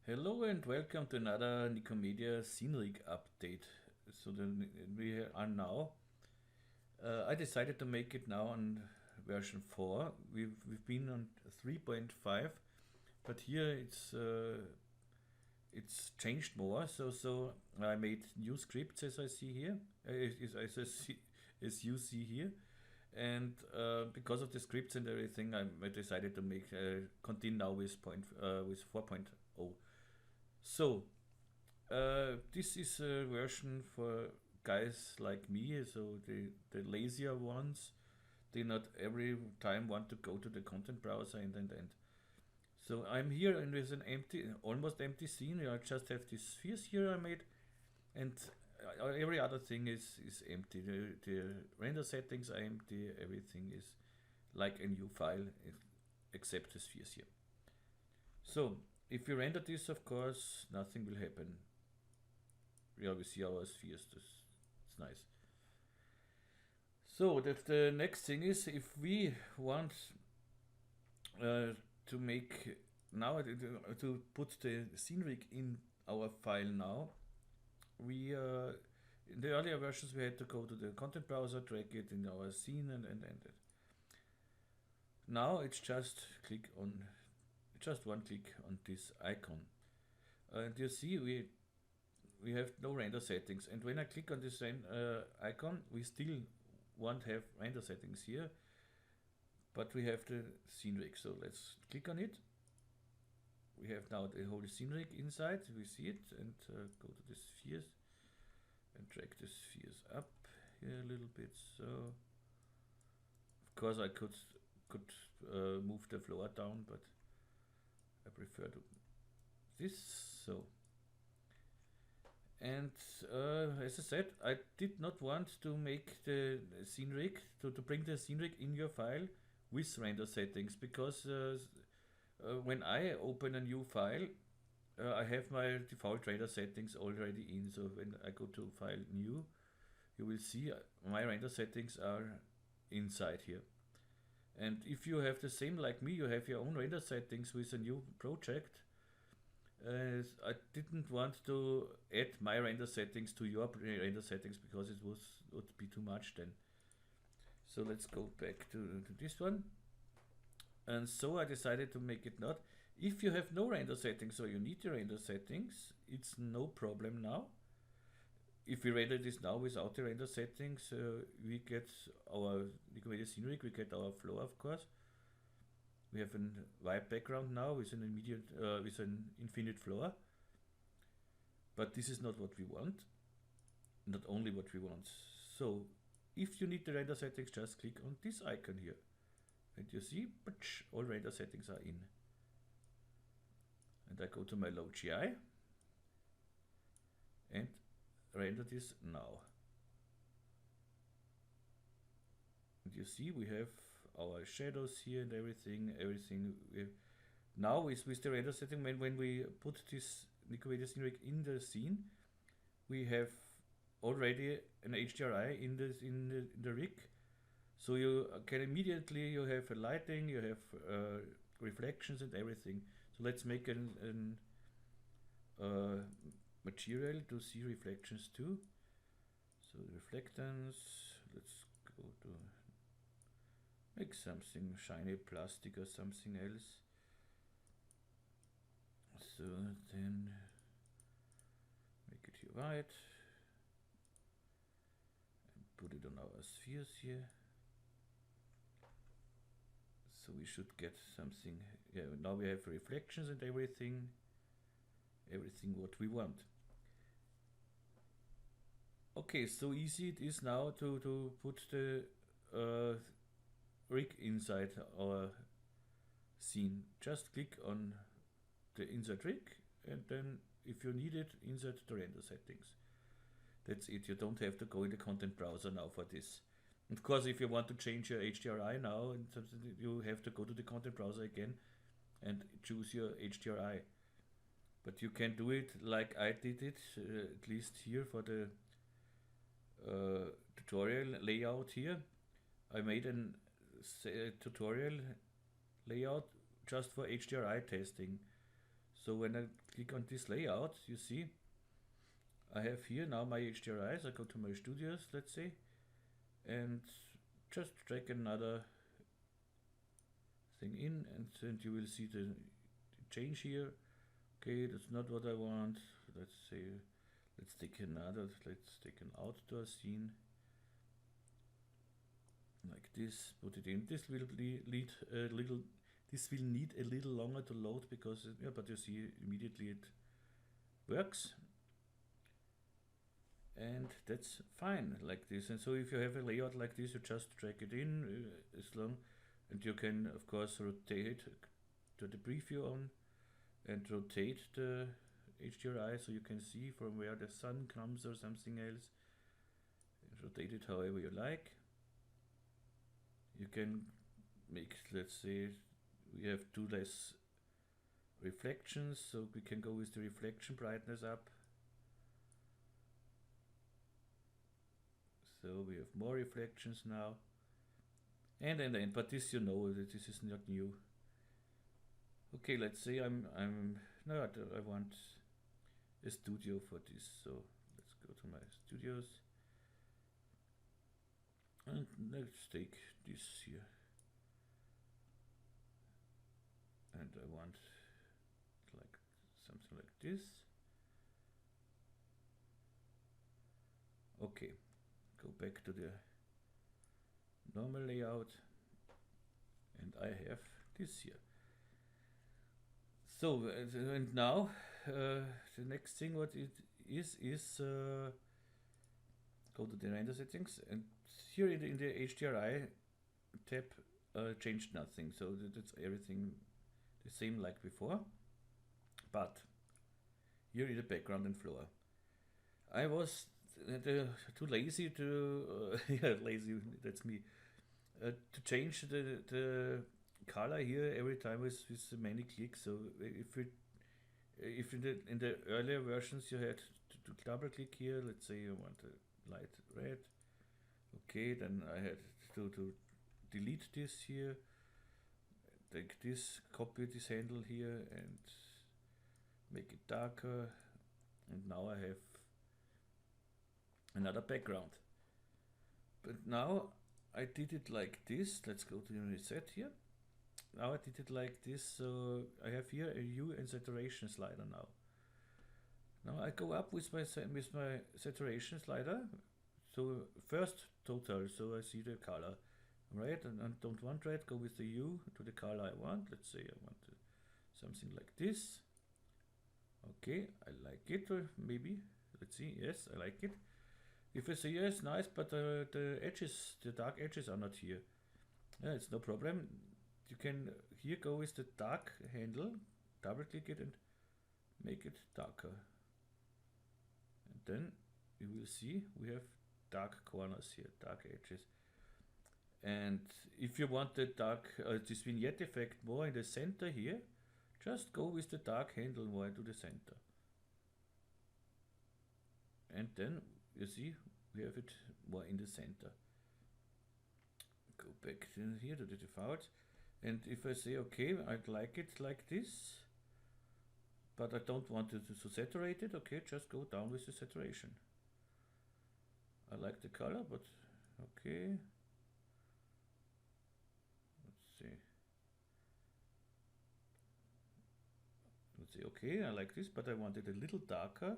Hello and welcome to another Nikomedias Scene Rig update. We are now. I decided to make it now on version 4. We've been on 3.5, but here it's changed more. So I made new scripts as I see here, as you see here, and because of the scripts and everything, I decided to make continue now with 4.0. So this is a version for guys like me, so the lazier ones, they not every time want to go to the content browser and. So I'm here and with an empty, almost empty scene. I just have these spheres here I made, and every other thing is empty. The render settings are empty. Everything is like a new file, except the spheres here. So if we render this, of course, nothing will happen. We always see our spheres. It's nice. So the next thing is, if we want to make now to put the scene rig in our file now, we in the earlier versions we had to go to the content browser, drag it in our scene and end it. Now it's just one click on this icon, and you see we have no render settings, and when I click on this icon, we still won't have render settings here, but we have the scene rig. So let's click on it. We have now the whole scene rig inside. We see it, and go to the spheres and drag the spheres up here a little bit. So of course I could move the floor down, but I prefer to this. So, and as I said, I did not want to make the scene rig to bring the scene rig in your file with render settings, because when I open a new file, I have my default render settings already in. So when I go to file new, you will see my render settings are inside here. And if you have the same like me, you have your own render settings with a new project. I didn't want to add my render settings to your render settings, because it would be too much then. So let's go back to this one. And so I decided to make it not. If you have no render settings or you need the render settings, it's no problem now. If we render this now without the render settings, we get our Nikomedias Scene Rig, we get our floor, of course. We have a white background now with an infinite floor. But this is not what we want. Not only what we want. So if you need the render settings, just click on this icon here. And you see, all render settings are in. And I go to my low GI and render this now. And you see we have our shadows here and everything. Now with the render setting, when we put this Nikomedias Scene Rig in the scene, we have already an HDRI in the rig. So you can immediately, you have a lighting, you have reflections and everything. So let's make an material to see reflections too. So reflectance, let's go to make something shiny plastic or something else. So then make it here white and put it on our spheres here. So we should get something. Yeah, now we have reflections and everything what we want. Okay, so easy it is now to put the rig inside our scene. Just click on the insert rig, and then if you need it, insert the render settings. That's it. You don't have to go in the content browser now for this. Of course, if you want to change your HDRI now, you have to go to the content browser again and choose your HDRI. But you can do it like I did it, at least here for the tutorial layout here. I made a tutorial layout just for HDRI testing. So when I click on this layout, you see I have here now my HDRIs. I go to my studios, let's say, and just drag another thing in, and you will see the change here. Okay, that's not what I want. Let's say, let's take another, let's take an outdoor scene like this, put it in. This will need a little, this will need a little longer to load because, yeah, but you see immediately it works. And that's fine like this. And so if you have a layout like this, you just drag it in as long, and you can of course rotate to the preview on and rotate the HDRI so you can see from where the sun comes or something else. Rotate it however you like. You can make, let's say, we have 2 less reflections, so we can go with the reflection brightness up. So we have more reflections now. And but this, you know, that this is not new. Okay, let's say I want a studio for this. So let's go to my studios. And let's take this here. And I want like something like this. Okay, go back to the normal layout, and I have this here. So and now the next thing what it is go to the render settings, and here in the HDRI tab changed nothing, so that's everything the same like before. But here in the background and floor, I was too lazy to yeah, lazy, that's me, to change the color here every time with many clicks. So if in the earlier versions you had to double click here, let's say you want a light red, okay, then I had to delete this here, take this, copy this handle here and make it darker, and now I have another background. But now I did it like this. Let's go to the reset here. Now I did it like this, so I have here a hue and saturation slider now. Now I go up with my saturation slider. So first total, so I see the color, right? And I don't want red, go with the hue to the color I want. Let's say I want something like this. Okay, I like it, or maybe, let's see, yes, I like it. If I say yes, nice, but the edges, the dark edges are not here. Yeah, it's no problem. You can here go with the dark handle, double click it and make it darker. And then you will see we have dark corners here, dark edges. And if you want the dark, this vignette effect more in the center here, just go with the dark handle more into the center. And then you see we have it more in the center. Go back here to the default. And if I say, okay, I'd like it like this, but I don't want it to saturate it, okay, just go down with the saturation. I like the color, but okay. Let's see. Let's say, okay, I like this, but I want it a little darker.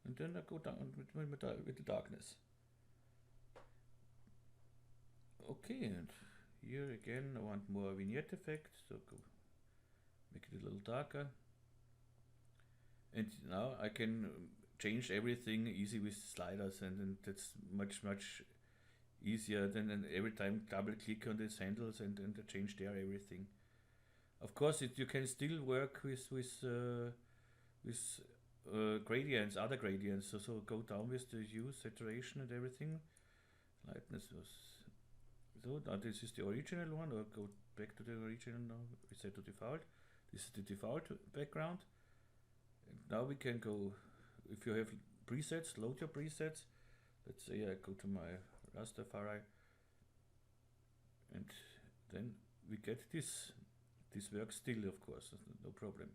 And then I go down with the darkness. Okay, and here again, I want more vignette effect, so go make it a little darker. And now I can change everything easy with sliders, and that's much easier than every time double click on these handles and change there everything. Of course, you can still work with gradients, other gradients. So go down with the hue, saturation, and everything. Lightness was. So now this is the original one, or go back to the original now, reset to default. This is the default background. And now we can go, if you have presets, load your presets. Let's say I go to my Rastafari, and then we get this. This works still, of course, no problem.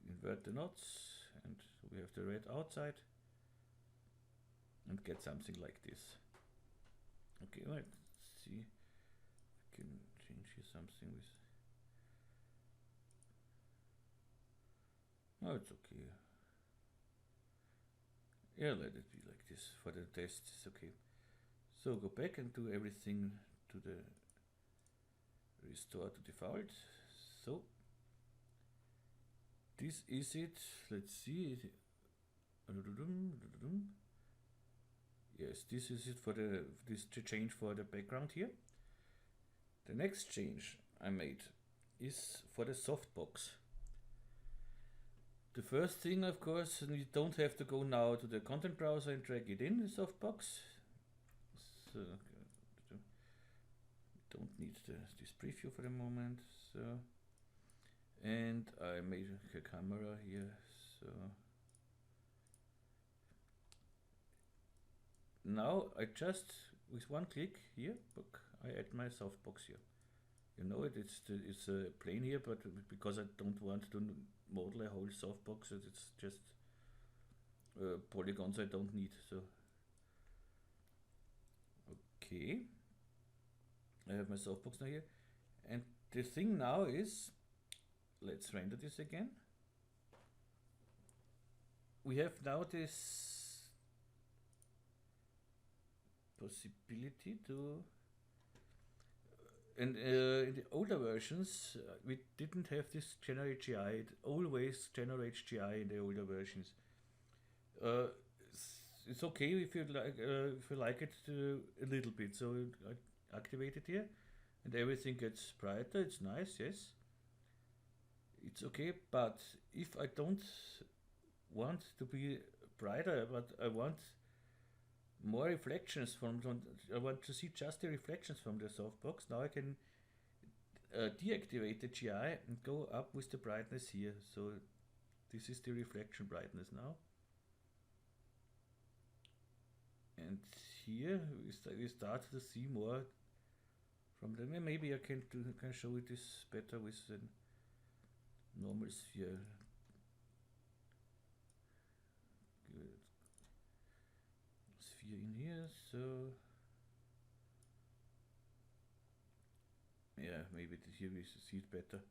invert the knots, and we have the red outside, and get something like this. Okay, let's see. I can change here something with. Oh, it's okay. Yeah, let it be like this for the test. It's okay. So go back and do everything to the restore to default. So this is it. Let's see. Yes, this is it for this change for the background here. The next change I made is for the softbox. The first thing, of course, you don't have to go now to the content browser and drag it in the softbox. So don't need this preview for the moment. So, and I made a camera here. So now I just with one click here, I add my softbox here. You know it. It's a plane here, but because I don't want to model a whole softbox, it's just polygons I don't need. So okay, I have my softbox now here, and the thing now is, let's render this again. We have now this possibility to. And in the older versions, we didn't have this generate GI. It always generates GI in the older versions. It's okay if you like it a little bit. So I activate it here, and everything gets brighter. It's nice, yes. It's okay, but if I don't want to be brighter, but I want more reflections I want to see just the reflections from the softbox. Now I can deactivate the GI and go up with the brightness here. So this is the reflection brightness now. And here we start to see more from the. Maybe I can show you this better with the normal sphere. In here, so yeah, maybe here we see it better.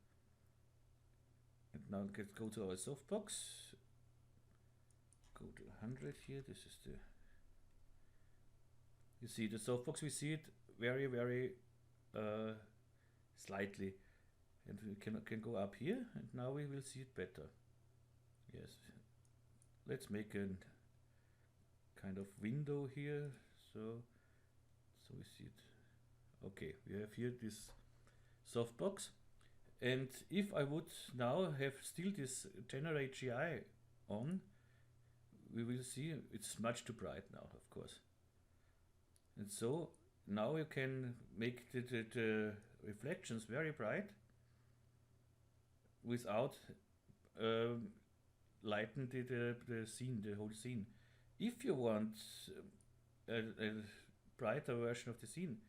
And now let's go to our softbox. Go to 100 here. This is the. You see the softbox. We see it very, very slightly, and we can go up here, and now we will see it better. Yes, let's make a kind of window here, so we see it. Okay, we have here this softbox, and if I would now have still this generate GI on, we will see it's much too bright now, of course. And so now you can make the reflections very bright without lighten the scene, the whole scene. If you want a brighter version of the scene,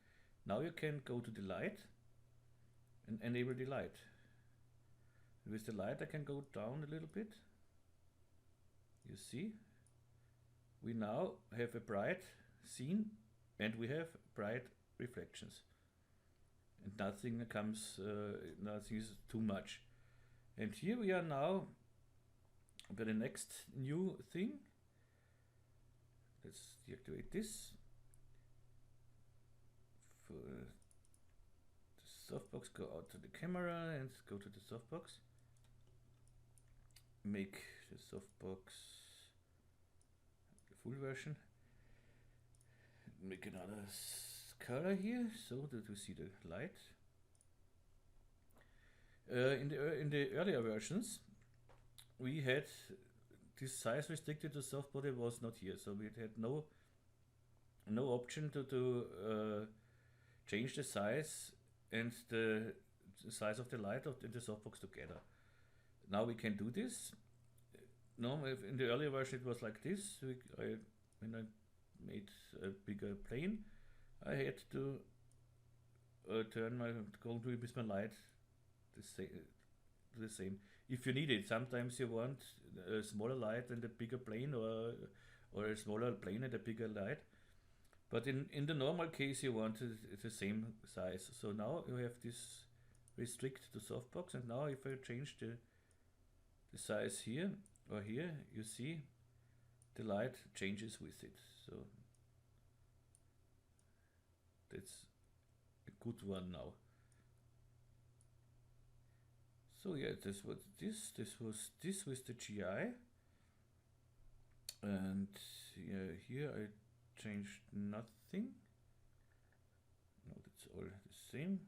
now you can go to the light and enable the light. With the light I can go down a little bit. You see, we now have a bright scene and we have bright reflections. And nothing comes, nothing is too much. And here we are now by the next new thing. Let's deactivate this. For the softbox, go out to the camera and go to the softbox. Make the softbox the full version. Make another color here so that we see the light. In the earlier versions, we had this size restricted to soft body was not here, so we had no option to change the size and the size of the light of the softbox together. Now we can do this. No, in the earlier version it was like this. When I made a bigger plane, I had to go with my light the same. if you need it. Sometimes you want a smaller light and a bigger plane, or a smaller plane and a bigger light. But in the normal case, you want the same size. So now you have this restrict to softbox, and now if I change the size here or here, you see the light changes with it. So that's a good one now. So yeah, this was this with the GI, and yeah, here I changed nothing. No, that's all the same.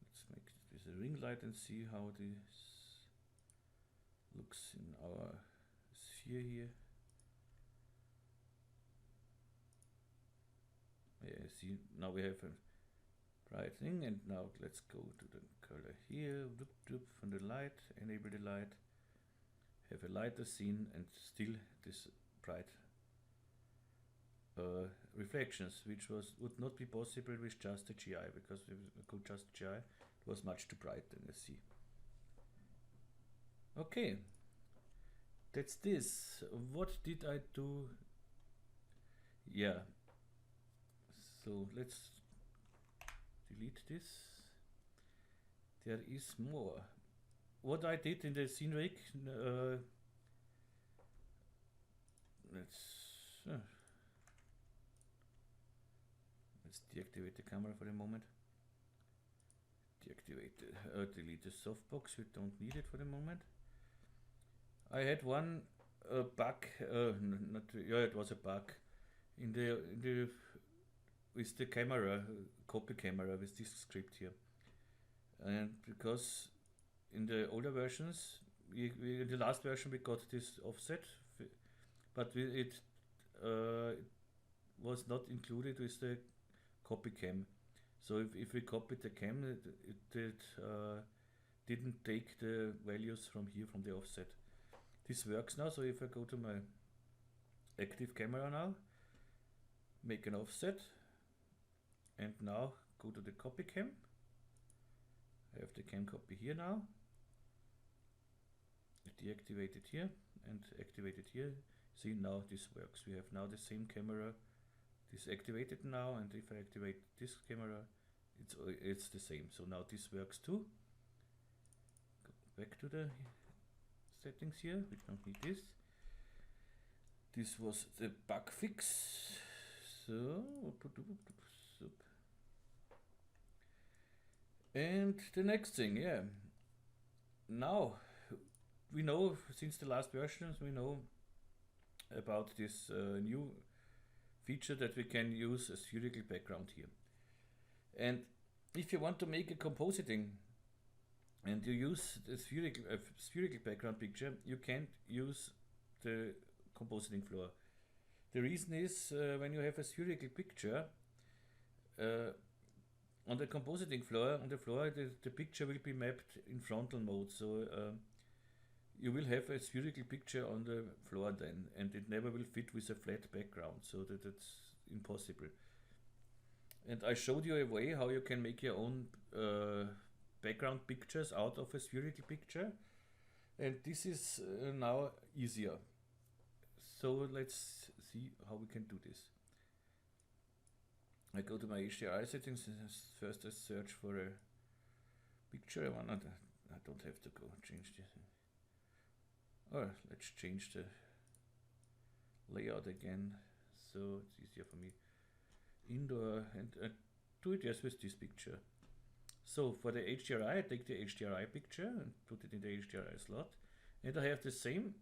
Let's make this a ring light and see how this looks in our sphere here. Yeah, see, now we have a bright thing, and now let's go to the color here, from the light, enable the light, have a lighter scene, and still this bright reflections, which would not be possible with just the GI, because if we go just GI, it was much too bright, then you see. Okay, that's this. What did I do? Yeah, so let's delete this. There is more. What I did in the Scene Rig, let's deactivate the camera for a moment. Deactivate delete the softbox, we don't need it for the moment. I had one bug, it was a bug in the with the camera, copy camera, with this script here. And because in the older versions, in the last version we got this offset, but it was not included with the copy cam. So if we copied the cam, it didn't take the values from here, from the offset. This works now, so if I go to my active camera now, make an offset, and now go to the copy cam. I have the cam copy here now. Deactivate it here and activate it here. See, now this works. We have now the same camera. This activated now, and if I activate this camera, it's the same. So now this works too. Go back to the settings here. We don't need this. This was the bug fix. So, and the next thing, yeah. Now we know, since the last versions, we know about this new feature that we can use a spherical background here. And if you want to make a compositing and you use the spherical background picture, you can't use the compositing floor. The reason is when you have a spherical picture, on the compositing floor, the picture will be mapped in frontal mode. So you will have a spherical picture on the floor then, and it never will fit with a flat background, so that's impossible. And I showed you a way how you can make your own background pictures out of a spherical picture, and this is now easier. So let's see how we can do this. I go to my HDRI settings, and first I search for a picture. I don't have to go change this. Or let's change the layout again, so it's easier for me. Indoor, and do it just with this picture. So for the HDRI, I take the HDRI picture and put it in the HDRI slot, and I have the same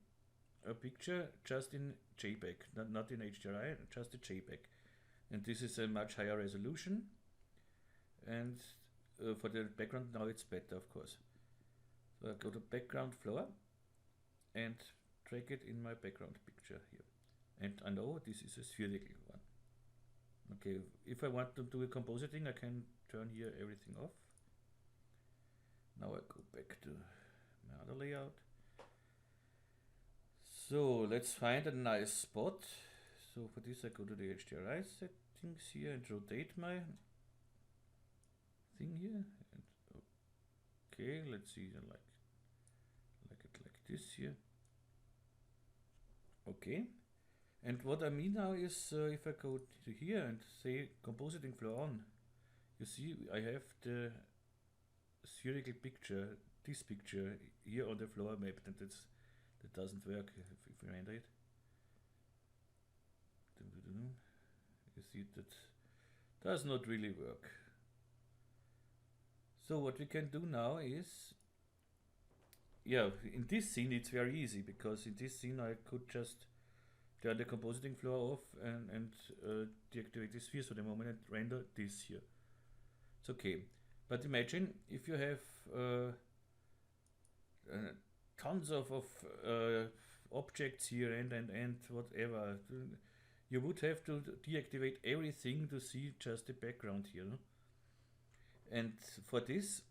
picture just in JPEG, not in HDRI, just a JPEG. And this is a much higher resolution, and for the background now it's better, of course. So I go to background floor and drag it in my background picture here. And I know this is a spherical one. Okay, if I want to do a compositing, I can turn here everything off. Now I go back to my other layout. So let's find a nice spot. So for this I go to the HDRI settings here and rotate my thing here. And Okay, let's see, like it like this here. Okay, and what I mean now is if I go to here and say compositing floor on, you see I have the spherical picture, this picture here on the floor map, and that doesn't work if we render it. You see that does not really work. So what we can do now is, yeah, in this scene it's very easy, because in this scene I could just turn the compositing floor off and deactivate the sphere for the moment and render this here. It's okay. But imagine if you have tons of objects here and whatever. You would have to deactivate everything to see just the background here. No? And for this,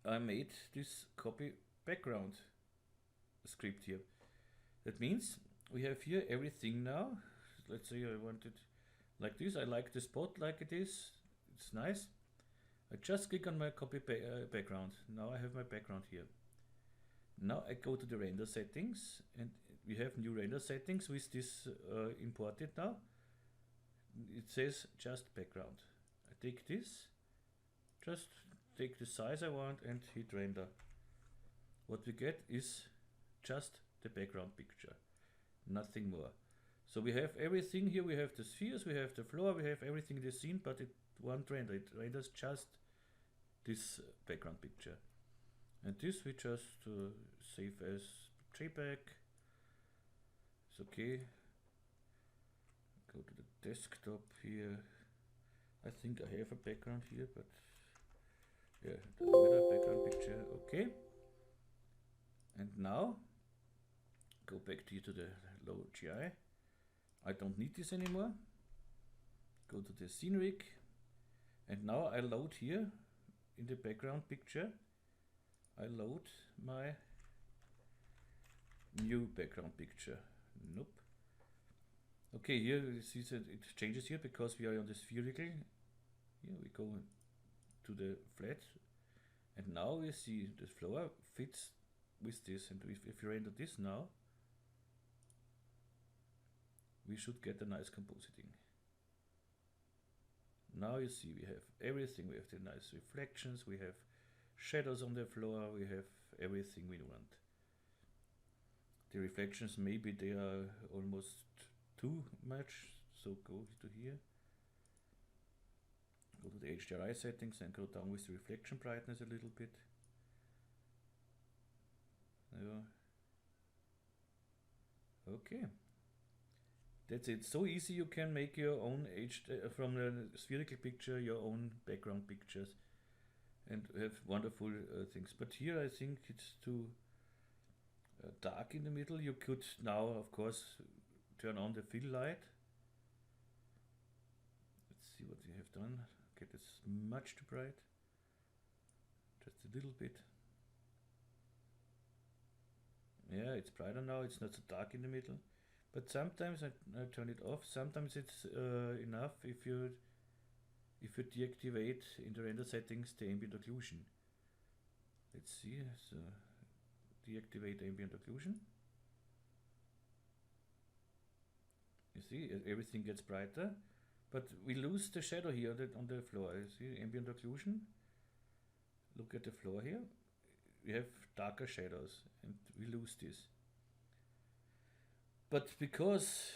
I made this copy background script here. That means we have here everything now. Let's say I want it like this. I like the spot like it is. It's nice. I just click on my copy background. Now I have my background here. Now I go to the render settings, and we have new render settings with this imported now. It says just background. I take this, just take the size I want and hit render. What we get is just the background picture, nothing more. So we have everything here. We have the spheres, we have the floor, we have everything in the scene, but it won't render. It renders just this background picture. And this we just save as JPEG. It's okay. Go to the desktop here. I think I have a background here, but yeah, it doesn't matter, background picture. Okay. And now go back to the low GI. I don't need this anymore. Go to the scene rig, and now I load here in the background picture. I load my new background picture. Nope. Okay, here you see that it changes here because we are on the spherical. Here we go to the flat, and now we see the floor fits with this. And if we render this now, we should get a nice compositing. Now you see we have everything. We have the nice reflections, we have shadows on the floor, we have everything we want. The reflections, maybe they are almost too much, so go to here, go to the HDRI settings and go down with the reflection brightness a little bit. Yeah. Okay. That's it. So easy, you can make your own from the spherical picture, your own background pictures, and have wonderful things. But here I think it's too dark in the middle. You could now, of course, turn on the fill light. Let's see what we have done. Okay, that's much too bright. Just a little bit. Yeah, it's brighter now. It's not so dark in the middle. But sometimes I turn it off. Sometimes it's enough if you deactivate in the render settings the ambient occlusion. Let's see. So deactivate ambient occlusion. You see, everything gets brighter, but we lose the shadow here on the floor. You see, ambient occlusion. Look at the floor here. We have darker shadows, and we lose this. But because,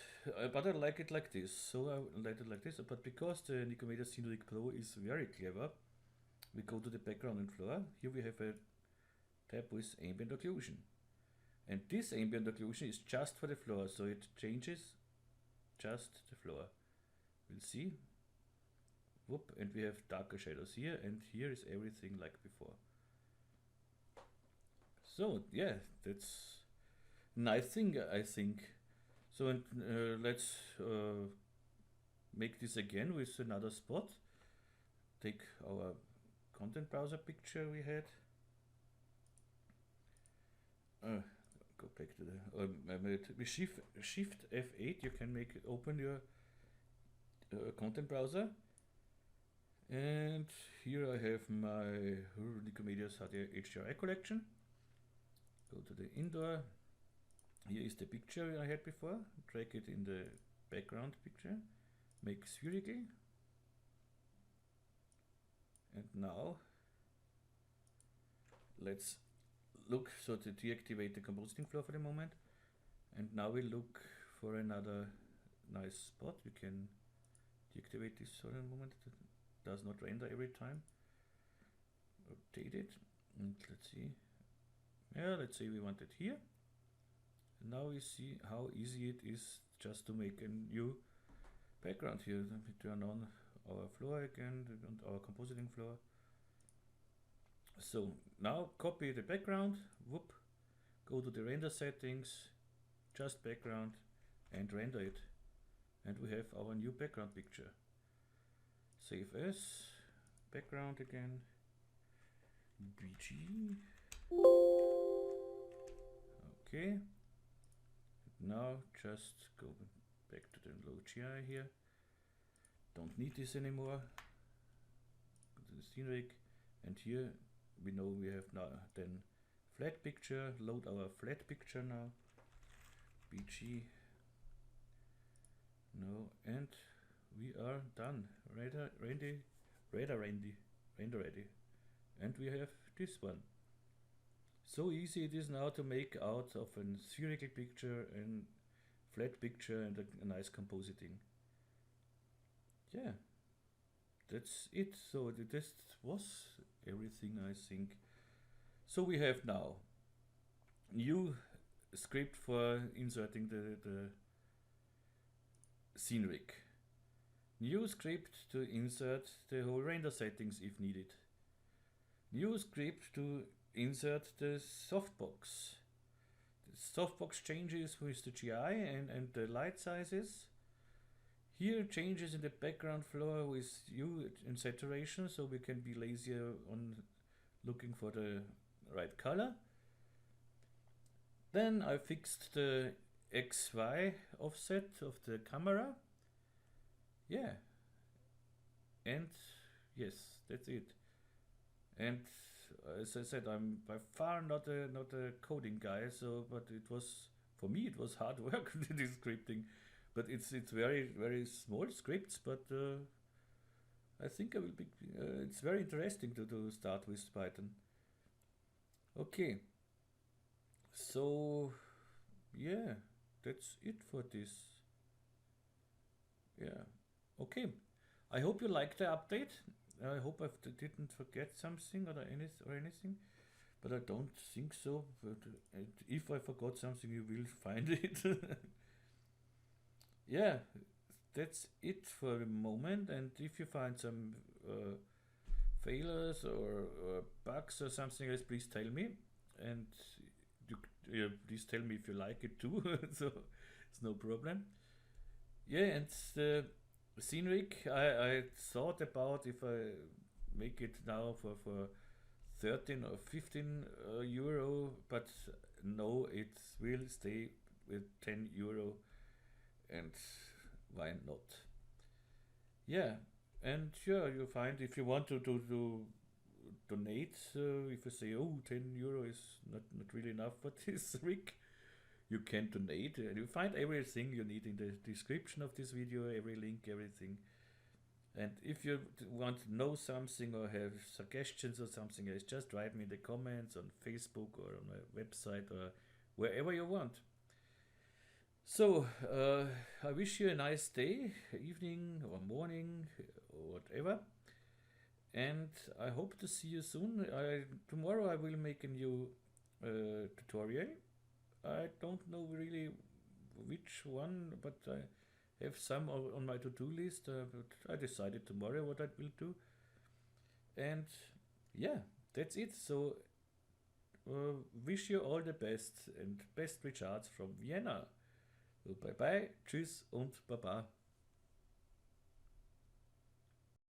but I like it like this, so I like it like this. But because the Nikomedias Scene Rig Pro is very clever, we go to the background and floor. Here we have a tab with ambient occlusion, and this ambient occlusion is just for the floor, so it changes just the floor. We'll see. Whoop, and we have darker shadows here, and here is everything like before. So yeah, that's nice thing, I think. So let's make this again with another spot. Take our content browser picture we had. Go back to the with Shift F8 you can open your content browser, And here I have my Nikomedias HDRI collection. Go to the indoor. Here is the picture I had before. Drag it in the background picture. Make spherical. And now let's look, so to deactivate the compositing floor for the moment. And now we look for another nice spot. We can deactivate this for a moment. It does not render every time. Rotate it. And let's see. Yeah, let's say we want it here. And now we see how easy it is just to make a new background here. We turn on our floor again and our compositing floor. So now copy the background, whoop, go to the render settings, just background, and render it. And we have our new background picture. Save as, background again, BG. Okay. Now just go back to the low GI here. Don't need this anymore. Go to the scene rig, and here we know we have now then flat picture. Load our flat picture now. BG. No, and we are done. Render ready. And we have this one. So easy it is now to make out of a spherical picture and flat picture and a nice compositing. Yeah, that's it. So this was everything, I think. So we have now new script for inserting the scene rig. New script to insert the whole render settings if needed. New script to insert the softbox. The softbox changes with the GI and the light sizes. Here changes in the background floor with hue and saturation, so we can be lazier on looking for the right color. Then I fixed the XY offset of the camera. Yeah. And yes, that's it. And as I said, I'm by far not a coding guy, so but it was, for me it was hard work this scripting. But it's very small scripts, but I think I will be. It's very interesting to start with Python. Okay. So yeah, that's it for this. Yeah. Okay. I hope you liked the update. I hope I didn't forget something or anything, but I don't think so. But if I forgot something, you will find it. Yeah, that's it for the moment. And if you find some failures or bugs or something else, please tell me. And please tell me if you like it too. So it's no problem. Yeah, and the scene rig, I thought about if I make it now for 13 or 15 euro, but no, it will stay with 10 euro. And why not? Yeah, and sure, you find if you want to donate, if you say, oh, 10 euro is not really enough for this rig, you can donate. You find everything you need in the description of this video, every link, everything. And if you want to know something or have suggestions or something else, just write me in the comments on Facebook or on my website or wherever you want. So, I wish you a nice day, evening or morning or whatever. And I hope to see you soon. Tomorrow I will make a new tutorial. I don't know really which one, but I have some on my to-do list. But I decided tomorrow what I will do. And yeah, that's it. So, wish you all the best and best regards from Vienna. Bye bye, tschüss und baba.